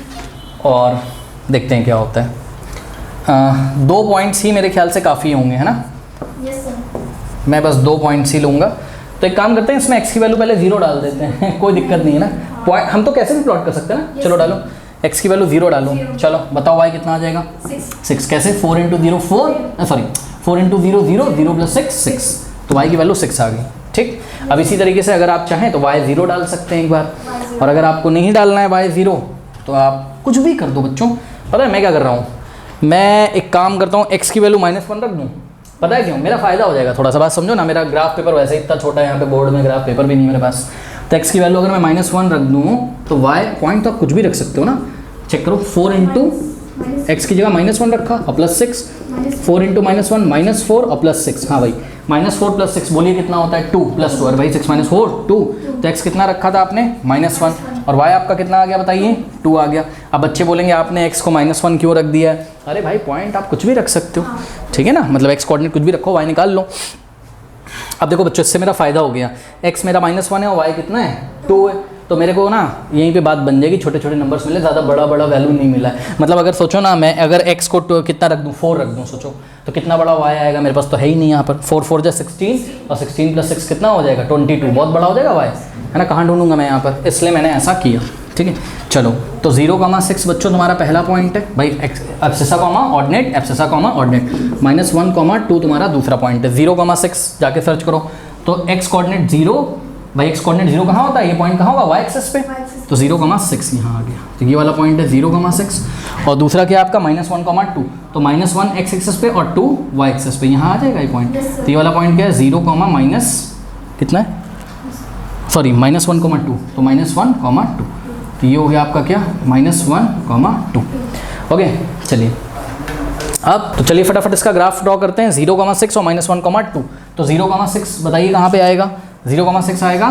और देखते हैं क्या होता है। 2 पॉइंट्स ही मेरे ख्याल से काफ़ी होंगे, है ना। Yes sir. मैं बस 2 पॉइंट्स ही लूँगा। तो एक काम करते हैं, इसमें x की वैल्यू पहले 0 डाल देते हैं कोई दिक्कत नहीं है ना। पॉइंट हम तो कैसे भी प्लॉट कर सकते हैं ना। चलो डालो, x की वैल्यू 0 डालो। चलो बताओ y कितना आ जाएगा, 6 कैसे, 4 इंटू 0 4, सॉरी 4 इंटू 0 0 0 प्लस 6, तो y की वैल्यू 6 आ गई, ठीक। अब इसी तरीके से अगर आप चाहें तो y 0 डाल सकते हैं एक बार, और अगर आपको नहीं डालना है y 0 तो आप कुछ भी कर दो बच्चों। पता है मैं क्या कर रहा हूँ, मैं एक काम करता हूँ, x की वैल्यू -1 रख दूँ। पता है क्यों, मेरा फ़ायदा हो जाएगा थोड़ा सा। बात समझो ना, मेरा ग्राफ पेपर वैसे ही इतना छोटा है, यहाँ पे बोर्ड में ग्राफ पेपर भी नहीं है मेरे पास। तो x की वैल्यू अगर मैं -1 रख दूँ तो y पॉइंट तो आप कुछ भी रख सकते हो ना। चेक करो, 4 इंटू एक्स की जगह -1 रखा और प्लस 6, 4 इंटू -1 -4 और प्लस 6। हाँ भाई, -4 प्लस 6 बोलिए कितना होता है, 2 प्लस 2, और भाई 6 - 4 2, तो x कितना रखा था आपने -1, और y आपका कितना आ गया बताइए, 2 आ गया। अब बच्चे बोलेंगे आपने x को -1 क्यों रख दिया है। अरे भाई पॉइंट आप कुछ भी रख सकते हो, ठीक है ना, मतलब x कोऑर्डिनेट कुछ भी रखो, y निकाल लो। अब देखो बच्चों, इससे मेरा फ़ायदा हो गया, x मेरा -1 है और y कितना है 2 है, तो मेरे को ना यहीं पे बात बन जाएगी, छोटे छोटे नंबर्स मिले, ज़्यादा बड़ा वैल्यू नहीं मिला है। मतलब अगर सोचो ना, मैं अगर x को कितना रख दूँ, 4 रख दूँ, सोचो तो कितना बड़ा y आएगा, मेरे पास तो है ही नहीं यहाँ पर। 4 4 जा 16 और 16 प्लस 6 कितना हो जाएगा 22, बहुत बड़ा हो जाएगा y, है ना। कहाँ ढूंढूंगा मैं यहाँ पर, इसलिए मैंने ऐसा किया, ठीक है। चलो तो 0,6 बच्चों तुम्हारा पहला पॉइंट है भाई, abscissa comma ordinate, abscissa comma ordinate, -1,2 तुम्हारा दूसरा पॉइंट है। 0,6 जाके सर्च करो तो x कोऑर्डिनेट 0, भाई x कोऑर्डिनेट 0 कहाँ होता है, ये पॉइंट कहाँ होगा, y एक्सिस पे, तो 0,6 यहाँ आ गया। तो ये वाला पॉइंट है 0,6, और दूसरा क्या आपका -1,2, तो -1 x एक्सिस पे और 2 y एक्सिस पे, यहाँ आ जाएगा ये पॉइंट। तो ये वाला पॉइंट क्या है, 0, कितना है सॉरी -1,2, तो -1,2, तो ये हो गया आपका क्या -1,2। ओके चलिए अब तो चलिए फटाफट इसका ग्राफ ड्रॉ करते हैं 0,6 और -1,2। तो 0,6 बताइए कहाँ पे आएगा, 0,6 आएगा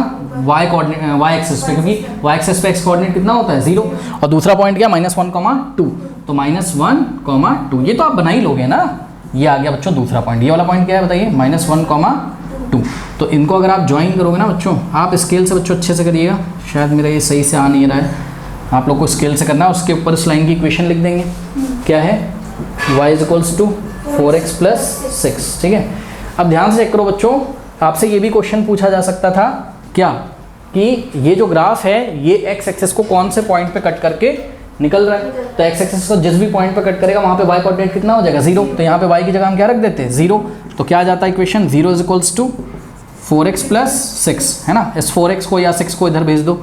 y कोऑर्डिनेट y एक्सिस पे, क्योंकि y एक्सिस पे x कोऑर्डिनेट कितना होता है 0। और दूसरा पॉइंट क्या -1,2, तो -1,2 ये तो आप बना ही लोगे ना। ये आ गया बच्चों दूसरा पॉइंट। ये वाला पॉइंट क्या है बताइए -1,2। तो इनको अगर आप ज्वाइन करोगे ना बच्चों, आप स्केल से बच्चों अच्छे से करिएगा, शायद मेरा ये सही से आ नहीं रहा है, आप लोग को स्केल से करना है। उसके ऊपर इस लाइन की इक्वेशन लिख देंगे, क्या है y = 4x + 6, ठीक है। अब ध्यान से चेक करो बच्चों, आपसे ये भी क्वेश्चन पूछा जा सकता था क्या कि ये जो ग्राफ है ये x एक्सिस को कौन से पॉइंट पे कट करके निकल रहा है। तो x एक्सिस को जिस भी पॉइंट पे कट करेगा वहाँ पे y कोऑर्डिनेट कितना हो जाएगा 0। तो यहाँ पे y की जगह हम क्या रख देते हैं 0। तो क्या आ जाता है इक्वेशन 0 = 4x + 6, है ना। इस 4x को या 6 को इधर भेज दो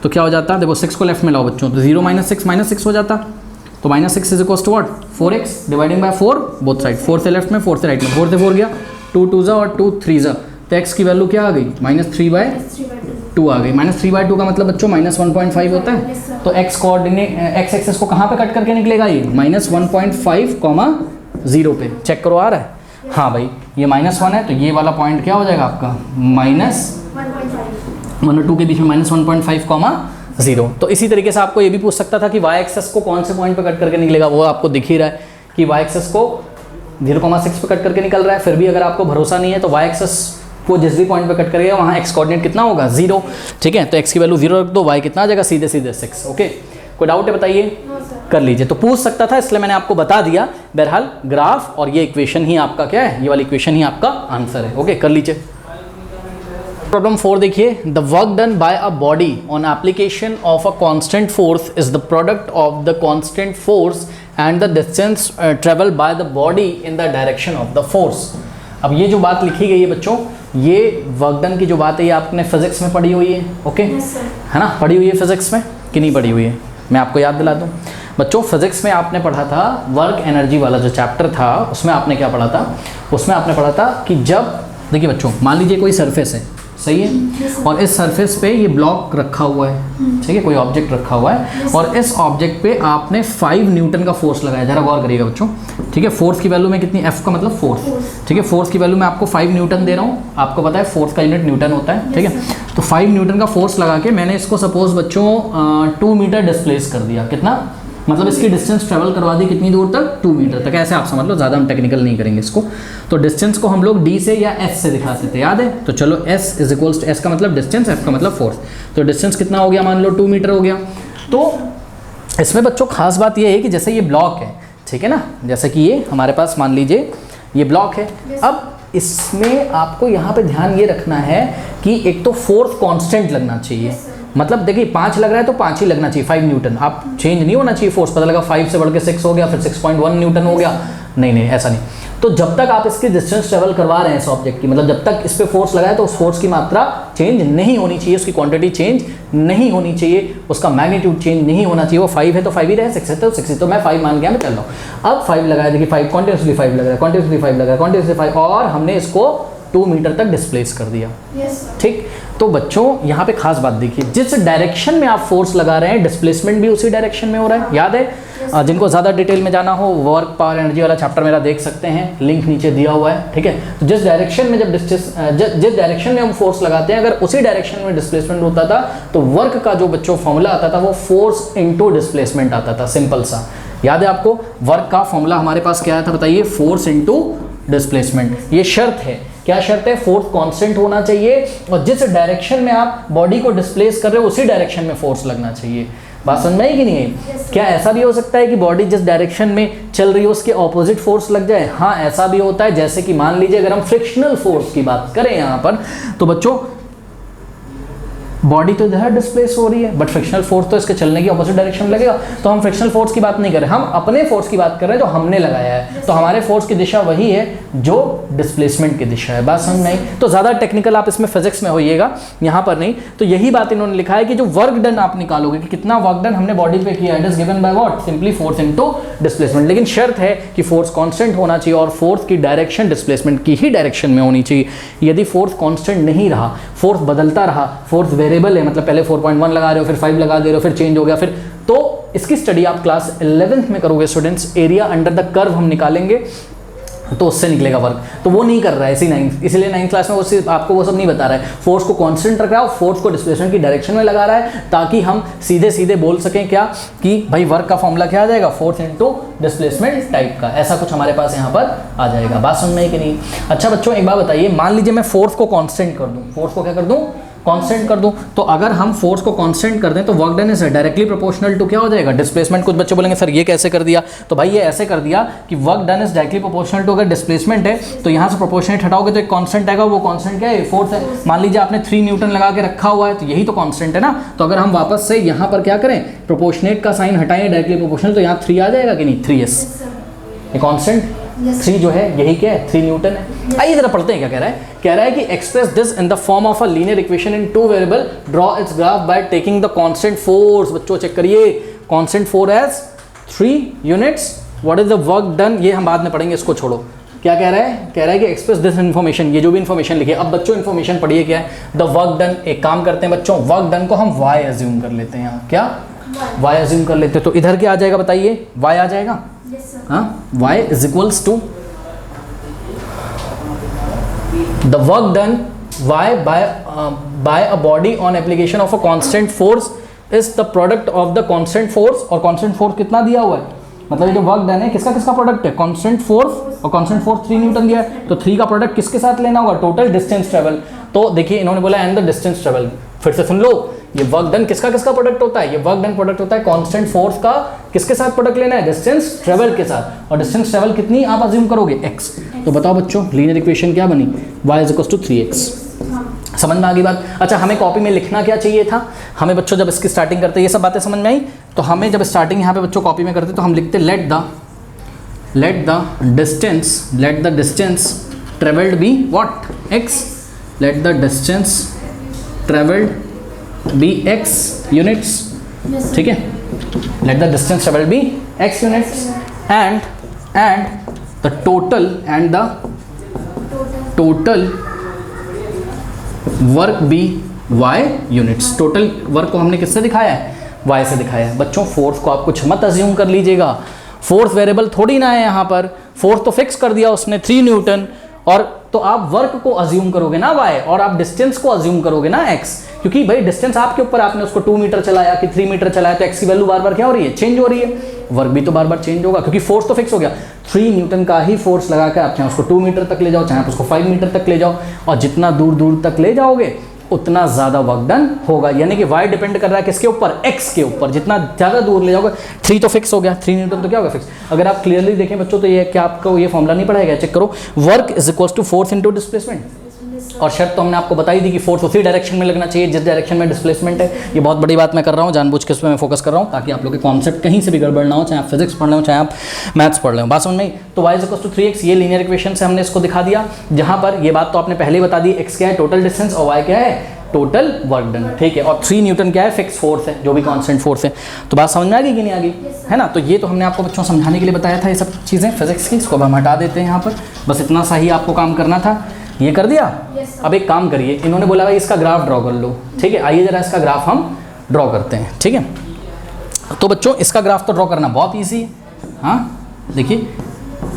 तो क्या हो जाता है, देखो 6 को लेफ्ट में लाओ बच्चों, तो 0 - 6 -6 हो जाता। तो -6 = what 4x dividing by 4 both side, 4 से लेफ्ट में 4 से राइट में, 4 से 4 गया, 2 2 और 2 3 जा, तो x की वैल्यू क्या आ गई -3/2 आ गई। -3/2 का मतलब बच्चों -1.5 होता है। तो x कोऑर्डिनेट x एक्सिस को कहाँ पे कट करके निकलेगा ये -1.5, 0 पे। चेक करो आ रहा है, हाँ भाई ये -1 है, तो ये वाला पॉइंट क्या हो जाएगा आपका -1 और 2 के बीच में -1.5, 0। तो इसी तरीके से आपको ये भी पूछ सकता था कि y एक्सिस को कौन से पॉइंट पे कट करके निकलेगा, वो आपको दिख ही रहा है कि y एक्सिस को 0,6 पे कट करके निकल रहा है। फिर भी अगर आपको भरोसा नहीं है तो y एक्सिस को जिस भी पॉइंट पे कट करेगा वहाँ x कोऑर्डिनेट कितना होगा 0, ठीक है। तो x की वैल्यू 0 रख दो, y कितना आ जाएगा सीधे 6। ओके, कोई डाउट है बताइए, कर लीजिए। तो पूछ सकता था इसलिए मैंने आपको बता दिया। बहरहाल ग्राफ और ये इक्वेशन ही आपका क्या है, ये वाली इक्वेशन ही आपका आंसर है। ओके कर लीजिए। प्रॉब्लम 4 देखिए, the work done by a body on application of a constant force is the product of the constant force and the distance travel by the body in the direction of the force. अब ये जो बात लिखी गई है बच्चों, ये work done की जो बात है ये आपने फिजिक्स में पढ़ी हुई है, ओके है ना, पढ़ी हुई है फिजिक्स में कि नहीं पढ़ी हुई है, मैं आपको याद दिला दूँ बच्चों। फिजिक्स में आपने पढ़ा था वर्क एनर्जी वाला जो चैप्टर था, उसमें आपने क्या पढ़ा था, उसमें आपने पढ़ा था कि जब देखिए बच्चों मान लीजिए कोई सरफेस है, सही है, और इस सरफेस पे ये ब्लॉक रखा हुआ है, ठीक है, कोई ऑब्जेक्ट रखा हुआ है, और इस ऑब्जेक्ट पे आपने 5 न्यूटन का फोर्स लगाया। जरा गौर करिएगा बच्चों, ठीक है। फोर्स की वैल्यू में कितनी, F का मतलब फोर्स, ठीक है, फोर्स की वैल्यू में आपको 5 न्यूटन दे रहा हूँ, आपको पता है फोर्स का यूनिट न्यूटन होता है, ठीक है। तो 5 न्यूटन का फोर्स लगा के मैंने इसको सपोज बच्चों 2 मीटर डिस्प्लेस कर दिया। कितना मतलब इसकी डिस्टेंस ट्रेवल करवा दी कितनी दूर तक, 2 मीटर तक। ऐसे आप समझ लो, ज़्यादा हम टेक्निकल नहीं करेंगे इसको। तो डिस्टेंस को हम लोग d से या s से दिखा सकते हैं, याद है। तो चलो s = s का मतलब डिस्टेंस, f का मतलब फोर्स। तो डिस्टेंस कितना हो गया, मान लो 2 मीटर हो गया। तो इसमें बच्चों खास बात ये है कि जैसे ये ब्लॉक है, ठीक है ना, जैसे कि ये हमारे पास मान लीजिए ये ब्लॉक है। अब इसमें आपको यहाँ पे ध्यान ये रखना है कि एक तो फोर्स कांस्टेंट लगना चाहिए, मतलब देखिए 5 लग रहा है तो 5 ही लगना चाहिए, 5 न्यूटन। आप चेंज नहीं होना चाहिए फोर्स, पता लगा 5 से बढ़ के 6 हो गया, फिर 6.1 न्यूटन हो गया, नहीं ऐसा नहीं। तो जब तक आप इसकी डिस्टेंस ट्रेवल करवा रहे हैं इस ऑब्जेक्ट की, मतलब जब तक इस पे फोर्स लगाए तो उस फोर्स की मात्रा चेंज नहीं होनी चाहिए, उसकी क्वांटिटी चेंज नहीं होनी चाहिए, उसका मैग्नीट्यूड चेंज नहीं होना चाहिए। वो 5 है तो 5 ही रहे, 6 है तो 6 ही, तो मैं 5 मान गया, मैं चल रहा हूँ। अब 5 लगाया, देखिए 5 कॉन्टिन्यूसली 5 लग रहा है, कॉन्टिन्यूसली 5 लग रहा है, कॉन्टिन्यूसली 5, और हमने इसको 2 मीटर तक डिस्प्लेस कर दिया, ठीक। तो बच्चों यहाँ पे खास बात देखिए, जिस डायरेक्शन में आप फोर्स लगा रहे हैं डिस्प्लेसमेंट भी उसी डायरेक्शन में हो रहा है, याद है। जिनको ज़्यादा डिटेल में जाना हो वर्क पावर एनर्जी वाला चैप्टर मेरा देख सकते हैं, लिंक नीचे दिया हुआ है, ठीक है। तो जिस डायरेक्शन में जिस डायरेक्शन में हम फोर्स लगाते हैं, अगर उसी डायरेक्शन में डिस्प्लेसमेंट होता था तो वर्क का जो बच्चों फॉर्मूला आता था वो फोर्स इनटू डिस्प्लेसमेंट आता था, सिंपल सा। याद है आपको वर्क का फॉर्मूला हमारे पास क्या आया था बताइए, फोर्स इनटू डिस्प्लेसमेंट। ये शर्त है, क्या शर्त है, फोर्स कांस्टेंट होना चाहिए और जिस डायरेक्शन में आप बॉडी को डिस्प्लेस कर रहे हो उसी डायरेक्शन में फोर्स लगना चाहिए। बात समझ में आई कि नहीं है। क्या ऐसा भी हो सकता है कि बॉडी जिस डायरेक्शन में चल रही हो उसके ऑपोजिट फोर्स लग जाए, हाँ ऐसा भी होता है। जैसे कि मान लीजिए अगर हम फ्रिक्शनल फोर्स की बात करें यहाँ पर, तो बच्चों बॉडी तो इधर डिस्प्लेस हो रही है, बट फ्रिक्शनल फोर्स तो इसके चलने की ऑपोजिट डायरेक्शन में लगेगा। तो हम फ्रिक्शनल फोर्स की बात नहीं कर रहे, हम अपने फोर्स की बात कर रहे हैं जो हमने लगाया है। तो हमारे फोर्स की दिशा वही है जो डिस्प्लेसमेंट की दिशा है। बात समझ में आई? तो ज़्यादा टेक्निकल आप इसमें फिजिक्स में होइएगा, यहाँ पर नहीं। तो यही बात इन्होंने लिखा है कि जो वर्क डन आप निकालोगे कि कितना वर्क डन हमने बॉडी पे किया, it is given by what, simply force into displacement. लेकिन शर्त है कि फोर्स कांस्टेंट होना चाहिए और फोर्स की डायरेक्शन डिस्प्लेसमेंट की ही डायरेक्शन में होनी चाहिए। यदि फोर्स कांस्टेंट नहीं रहा, फोर्स बदलता रहा, फोर्स वेरिएबल है, मतलब पहले 4.1 लगा रहे हो, फिर 5 लगा दे रहे हो, फिर चेंज हो गया, फिर तो इसकी स्टडी आप क्लास 11th में करोगे students. Area under the curve हम निकालेंगे तो उससे निकलेगा वर्क, तो वो नहीं कर रहा है इसी 9th, इसलिए 9th क्लास में वो सिर्फ आपको वो सब नहीं बता रहा है। फोर्स को कांस्टेंट रख रहा है, फोर्स को डिस्प्लेसमेंट की डायरेक्शन में लगा रहा है, ताकि हम सीधे सीधे बोल सकें क्या कि भाई वर्क का फॉर्मूला क्या आ जाएगा, फोर्स इनटू डिस्प्लेसमेंट टाइप का, ऐसा कुछ हमारे पास यहाँ पर आ जाएगा। बात समझ में है कि नहीं? अच्छा बच्चों एक बात बताइए, मान लीजिए मैं फोर्स को कांस्टेंट कर दूं, फोर्स को क्या कर दूं, कांस्टेंट कर दूं, तो अगर हम फोर्स को कांस्टेंट कर दें तो work done is directly proportional to क्या हो जाएगा, डिस्प्लेसमेंट। कुछ बच्चे बोलेंगे सर ये कैसे कर दिया, तो भाई ये ऐसे कर दिया कि work done is directly proportional to, अगर डिस्प्लेसमेंट है तो यहाँ से प्रोपोर्शनेट हटाओगे तो एक कांस्टेंट आएगा, वो कांस्टेंट क्या है, फोर्स है। मान लीजिए आपने 3 न्यूटन लगा के रखा हुआ है, तो यही तो कांस्टेंट है ना। तो अगर हम वापस से यहाँ पर क्या करें, प्रोपोर्शनेट का साइन हटाएं, डायरेक्टली प्रोपोर्शनल, तो यहाँ 3 आ जाएगा कि नहीं, 3s, ये कांस्टेंट 3 जो है यही क्या है, 3 न्यूटन है। आइए जरा पढ़ते हैं क्या कह रहा है। कह रहा है कि express this in the form of a linear equation in 2 variable, draw its graph by taking the constant force. बच्चों चेक करिए, constant force as 3 units, what is the work done, ये हम बाद में पढ़ेंगे, इसको छोड़ो। क्या कह रहा है, कह रहा है कि एक्सप्रेस दिस इन्फॉर्मेशन, ये जो भी इन्फॉर्मेशन लिखी है। अब बच्चों इन्फॉर्मेशन पढ़िए क्या है, द वर्क डन। एक काम करते हैं बच्चों, वर्क डन को हम y अज्यूम कर लेते हैं, यहाँ क्या y अज्यूम कर लेते हैं, तो इधर क्या आ जाएगा बताइए, y आ जाएगा, हाँ, y is equals to the work done by a body on application of a constant force is the product of the constant force, और constant force कितना दिया हुआ है, मतलब ये जो वर्क डन है किसका किसका प्रोडक्ट है, कांस्टेंट फोर्स, और कांस्टेंट फोर्स 3 न्यूटन दिया है, तो 3 का प्रोडक्ट किसके साथ लेना होगा, टोटल डिस्टेंस ट्रेवल। तो देखिए इन्होंने बोला एंड द डिस्टेंस ट्रेवल, फिर से सुन लो, ये वर्क डन किसका किसका प्रोडक्ट होता है, ये वर्क डन प्रोडक्ट होता है कांस्टेंट फोर्स का, किसके साथ प्रोडक्ट लेना है, डिस्टेंस ट्रेवल के साथ, और डिस्टेंस ट्रेवल कितनी आप अज्यूम करोगे, x। तो बताओ बच्चों लीनियर इक्वेशन क्या बनी, y = 3x। समझ में आ गई बात। अच्छा हमें कॉपी में लिखना क्या चाहिए था, हमें बच्चों जब इसकी स्टार्टिंग करते ये सब बातें समझ में आई, तो हमें जब स्टार्टिंग यहाँ पे बच्चों कॉपी में करते तो हम लिखते let the distance travelled be what, x, let the distance travelled be x units, ठीक है, let the distance travelled be x units and the total work be y units. Total work को हमने किससे दिखाया है, y से दिखाया है। बच्चों फोर्स को आप कुछ मत अज्यूम कर लीजिएगा, फोर्स वेरिएबल थोड़ी ना है यहाँ पर, फोर्स तो फिक्स कर दिया उसने 3 न्यूटन, और तो आप वर्क को अज्यूम करोगे ना y, और आप डिस्टेंस को अज्यूम करोगे ना x, क्योंकि भाई डिस्टेंस आपके ऊपर, आपने उसको 2 मीटर चलाया कि 3 मीटर चलाया, तो x की वैल्यू बार बार क्या हो रही है, चेंज हो रही है, वर्क भी तो बार बार चेंज होगा, क्योंकि फोर्स तो फिक्स हो गया। 3 न्यूटन का ही फोर्स लगा कर आप चाहे उसको 2 मीटर तक ले जाओ, चाहे आप उसको 5 मीटर तक ले जाओ, और जितना दूर दूर तक ले जाओगे उतना ज़्यादा वर्क डन होगा। यानी कि y डिपेंड कर रहा है किसके ऊपर, x के ऊपर, जितना ज़्यादा दूर ले जाओगे। 3 तो फिक्स हो गया, 3 न्यूटन तो क्या होगा फिक्स। अगर आप क्लियरली देखें बच्चों तो ये क्या आपको ये फॉर्मूला नहीं पढ़ाया गया, चेक करो, work is equals to force into displacement, और शर्त तो हमने आपको बताई दी कि फोर्स उसी डायरेक्शन में लगना चाहिए जिस डायरेक्शन में डिस्प्लेसमेंट है। ये बहुत बड़ी बात मैं कर रहा हूँ, जानबूझ के इस पर मैं फोकस कर रहा हूँ ताकि आप लोग के कॉन्सेप्ट कहीं से भी गड़बड़ ना हो, चाहे आप फिजिक्स पढ़ रहे हो चाहे आप मैथ्स पढ़ रहे हो। बात समझ में, तो y = 3x, ये लीनियर इक्वेशन से हमने इसको दिखा दिया, जहाँ पर ये बात तो आपने पहले ही बता दी, x क्या है टोटल डिस्टेंस, और y क्या है टोटल वर्क डन, ठीक है, और 3 न्यूटन क्या है फिक्स फोर्स है, जो भी कांस्टेंट फोर्स है। तो बात समझ में आ गई कि नहीं आ गई, है ना। तो ये तो हमने आपको बच्चों समझाने के लिए बताया था ये सब चीज़ें फिजिक्स की, इसको हम हटा देते हैं यहाँ पर, बस इतना सा ही आपको काम करना था, ये कर दिया। अब एक काम करिए, इन्होंने बोला भाई इसका ग्राफ ड्रॉ कर लो, ठीक है, आइए जरा इसका ग्राफ हम ड्रॉ करते हैं, ठीक है। तो बच्चों इसका ग्राफ तो ड्रॉ करना बहुत ईजी है, हाँ देखिए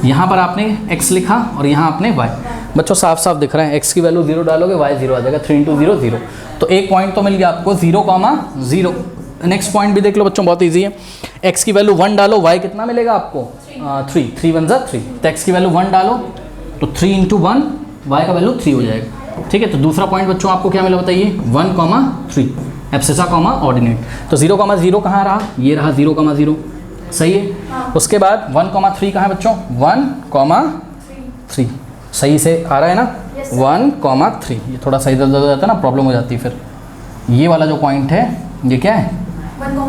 यहाँ पर आपने x लिखा और यहाँ आपने y, बच्चों साफ साफ दिख रहा है, x की वैल्यू 0 डालोगे y 0 आ जाएगा, 3 × 0 0, तो एक पॉइंट तो मिल गया आपको 0,0। नेक्स्ट पॉइंट भी देख लो बच्चों, बहुत ईजी है, x की वैल्यू 1 डालो, y कितना मिलेगा आपको 3, 3 1 = 3, तो x की वैल्यू 1 डालो तो 3 × 1, y का वैल्यू 3 हो जाएगा, ठीक है। तो दूसरा पॉइंट बच्चों आपको क्या मिला बताइए, 1,3 एब्सिसा कॉमा ऑर्डिनेट, तो 0,0 कहाँ रहा, ये रहा 0,0, सही है। उसके बाद 1,3 कहाँ है बच्चों, 1,3 सही से आ रहा है ना, 1,3, ये थोड़ा सा इधर उधर हो जाता है ना, प्रॉब्लम हो जाती है फिर, ये वाला जो पॉइंट है ये क्या है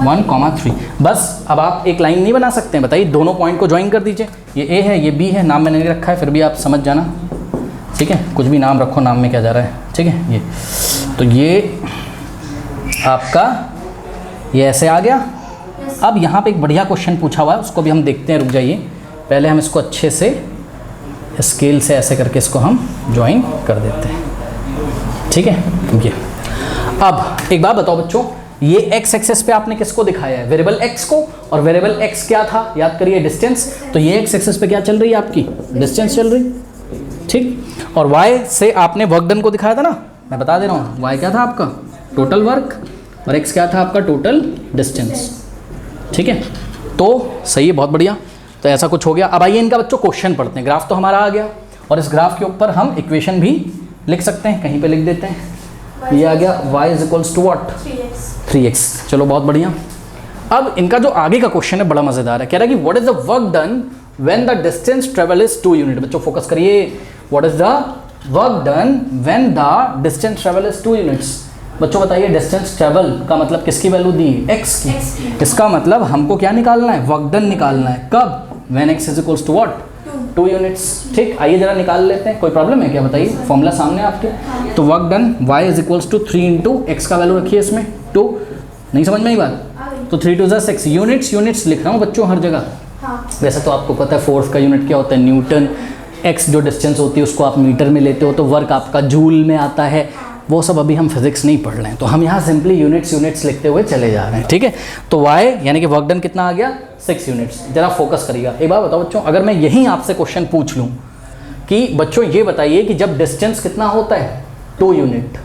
1,3। बस अब आप एक लाइन नहीं बना सकते हैं, बताइए दोनों पॉइंट को ज्वाइन कर दीजिए। ये ए है ये बी है, नाम मैंने नहीं रखा है फिर भी आप समझ जाना, ठीक है, कुछ भी नाम रखो, नाम में क्या जा रहा है, ठीक है। ये तो ये आपका ये ऐसे आ गया। अब यहाँ पे एक बढ़िया क्वेश्चन पूछा हुआ है, उसको भी हम देखते हैं, रुक जाइए। पहले हम इसको अच्छे से स्केल से ऐसे करके इसको हम ज्वाइन कर देते हैं, ठीक है। ये अब एक बात बताओ बच्चों, ये एक्स एक्सेस पे आपने किसको दिखाया है, वेरिएबल एक्स को, और वेरिएबल एक्स क्या था याद करिए, डिस्टेंस। तो ये एक्स एक्सेस पे क्या चल रही है आपकी, डिस्टेंस चल रही, ठीक। और वाई से आपने वर्क डन को दिखाया था ना, मैं बता दे रहा हूँ, वाई क्या था आपका टोटल वर्क और एक्स क्या था आपका टोटल डिस्टेंस, ठीक है। तो सही है, बहुत बढ़िया। तो ऐसा कुछ हो गया। अब आइए इनका बच्चों क्वेश्चन पढ़ते हैं। ग्राफ तो हमारा आ गया और इस ग्राफ के ऊपर हम इक्वेशन भी लिख सकते हैं, कहीं पे लिख देते हैं। ये आ गया y is equals to what 3x। चलो बहुत बढ़िया। अब इनका जो आगे का क्वेश्चन है बड़ा मजेदार है, कह रहा है कि what is the work done when the distance travel is 2 unit. बच्चों फोकस करिए, what is the work done when the distance travel is 2 units. बच्चों बताइए डिस्टेंस ट्रेवल का मतलब किसकी वैल्यू दी, x की। इसका मतलब हमको क्या निकालना है, वर्क डन निकालना है। कब, when x is equals to what 2 units, ठीक। आइए जरा निकाल लेते हैं, कोई प्रॉब्लम है क्या बताइए, फॉर्मूला सामने आपके। तो work done y is equals to 3 into x का वैल्यू रखिए इसमें 2, नहीं समझ में आई बात, तो 3 2 ज़ा 6 यूनिट्स, यूनिट्स लिख रहा हूँ बच्चों हर जगह। वैसे तो आपको पता है फोर्स का यूनिट क्या होता है, न्यूटन। एक्स जो डिस्टेंस होती है उसको आप मीटर में लेते हो, तो वर्क आपका जूल में आता है। वो सब अभी हम फिजिक्स नहीं पढ़ रहे हैं, तो हम यहाँ सिंपली यूनिट्स लिखते हुए चले जा रहे हैं, ठीक है। तो y यानी कि वर्क डन कितना आ गया 6 यूनिट्स। जरा फोकस करिएगा। एक बात बताओ बच्चों, अगर मैं यहीं आपसे क्वेश्चन पूछ लूँ कि बच्चों ये बताइए कि जब डिस्टेंस कितना होता है 2 यूनिट,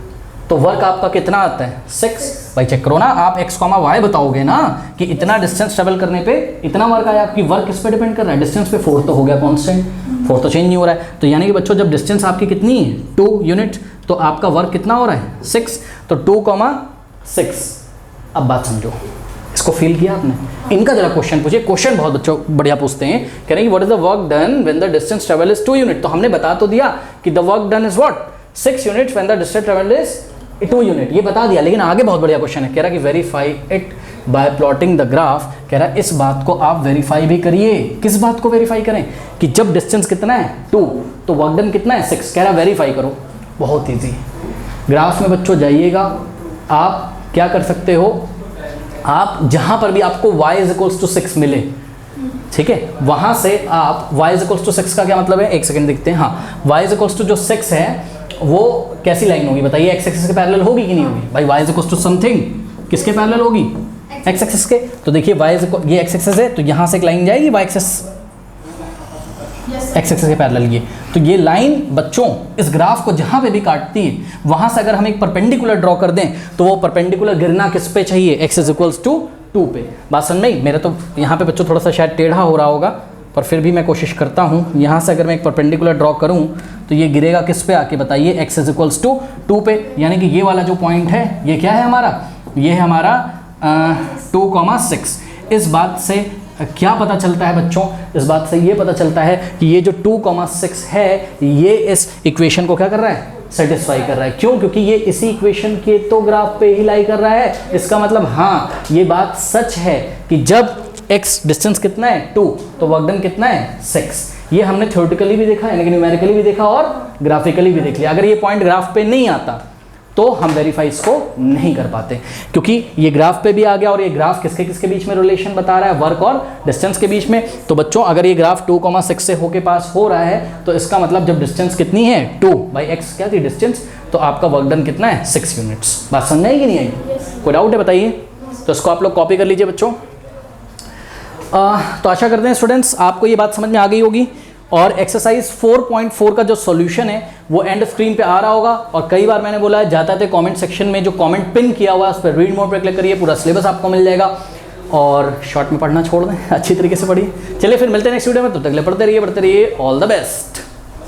तो वर्क आपका कितना आता है 6। भाई चेक करो ना, आप x, y बताओगे ना कि इतना डिस्टेंस ट्रेवल करने पे इतना वर्क आया, आपकी वर्क किस पे डिपेंड कर रहा है, डिस्टेंस पे। 4 तो हो गया कांस्टेंट, 4 तो चेंज नहीं हो रहा है। तो यानी कि बच्चों जब डिस्टेंस आपकी कितनी है 2 यूनिट, तो आपका वर्क कितना हो रहा है 6। तो 2,6। अब बात समझो, इसको फील किया आपने। इनका जरा क्वेश्चन पूछिए, क्वेश्चन बहुत बच्चों बढ़िया पूछते हैं, कह रहे हैं what is the work done when the distance travel is 2 unit. तो हमने बता तो दिया कि the work done is what 6 units when the distance travel is 2 unit, ये बता दिया। लेकिन आगे बहुत बढ़िया क्वेश्चन है, कह रहा है कि verify it by plotting the graph. कह रहा है इस बात को आप वेरीफाई भी करिए। किस बात को वेरीफाई करें, कि जब डिस्टेंस कितना है 2 तो वर्क डन कितना है 6। कह रहा है वेरीफाई करो, बहुत ईजी। ग्राफ में बच्चों जाइएगा, आप क्या कर सकते हो, आप जहां पर भी आपको y इज इक्वल्स टू 6 मिले, ठीक है, वहां से आप y इज इक्वल्स टू 6 का क्या मतलब है, एक सेकंड देखते हैं। हाँ, y इज इक्वल्स टू जो 6 है वो कैसी लाइन होगी बताइए, x एक्सिस के पैरेलल होगी कि नहीं होगी। भाई y is equals to something किसके पैरेलल होगी, x एक्सिस के। तो देखिए y इज ये x एक्सिस है, तो यहां से एक लाइन जाएगी y एक्सिस, x एक्सिस के पैरेलल ये। तो ये लाइन बच्चों इस ग्राफ को जहां पे भी काटती है, वहां से अगर हम एक परपेंडिकुलर ड्रॉ कर दें, तो वो परपेंडिकुलर गिरना किस पे चाहिए, x इज इक्वल्स टू 2 पे। बात समझ में? मेरा तो यहाँ पे बच्चों थोड़ा सा शायद टेढ़ा हो रहा होगा, पर फिर भी मैं कोशिश करता हूँ। यहाँ से अगर मैं एक परपेंडिकुलर ड्रॉ करूँ तो ये गिरेगा किस पे आके बताइए, x इज इक्वल्स टू 2 पे। यानी कि ये वाला जो पॉइंट है ये क्या है हमारा, ये है हमारा 2,6। इस बात से क्या पता चलता है बच्चों, इस बात से ये पता चलता है कि ये जो 2,6 है ये इस इक्वेशन को क्या कर रहा है, सेटिस्फाई कर रहा है। क्यों? क्योंकि ये इसी इक्वेशन के तो ग्राफ पे ही लाई कर रहा है। इसका मतलब हाँ, ये बात सच है कि जब x डिस्टेंस कितना है 2 तो वर्क डन कितना है 6। ये हमने थ्योरेटिकली भी देखा, यानी कि न्यूमेरिकली भी देखा और ग्राफिकली भी देख लिया। अगर ये पॉइंट ग्राफ पे नहीं आता तो हम वेरीफाई इसको नहीं कर पाते, क्योंकि ये ग्राफ पे भी आ गया और ये ग्राफ किसके किसके बीच में रिलेशन बता रहा है, वर्क और डिस्टेंस के बीच में। तो बच्चों अगर ये ग्राफ 2,6 से होके पास हो रहा है तो इसका मतलब जब डिस्टेंस कितनी है 2 बाई एक्स क्या थी डिस्टेंस, तो आपका वर्क डन कितना है 6 यूनिट्स। बात समझ आई कि नहीं आई? कोई डाउट है बताइए? तो इसको आप लोग कॉपी कर लीजिए बच्चों। तो आशा करते हैं स्टूडेंट्स आपको ये बात समझ में आ गई होगी। और एक्सरसाइज 4.4 का जो सॉल्यूशन है वो एंड स्क्रीन पे आ रहा होगा। और कई बार मैंने बोला है जाते थे कमेंट सेक्शन में जो कमेंट पिन किया हुआ है उस पर रीड मोड पर क्लिक करिए, पूरा सिलेबस आपको मिल जाएगा। और शॉर्ट में पढ़ना छोड़ दें, अच्छी तरीके से पढ़िए। चलिए फिर मिलते हैं नेक्स्ट वीडियो में, तब तक ले पढ़ते रहिए ऑल द बेस्ट।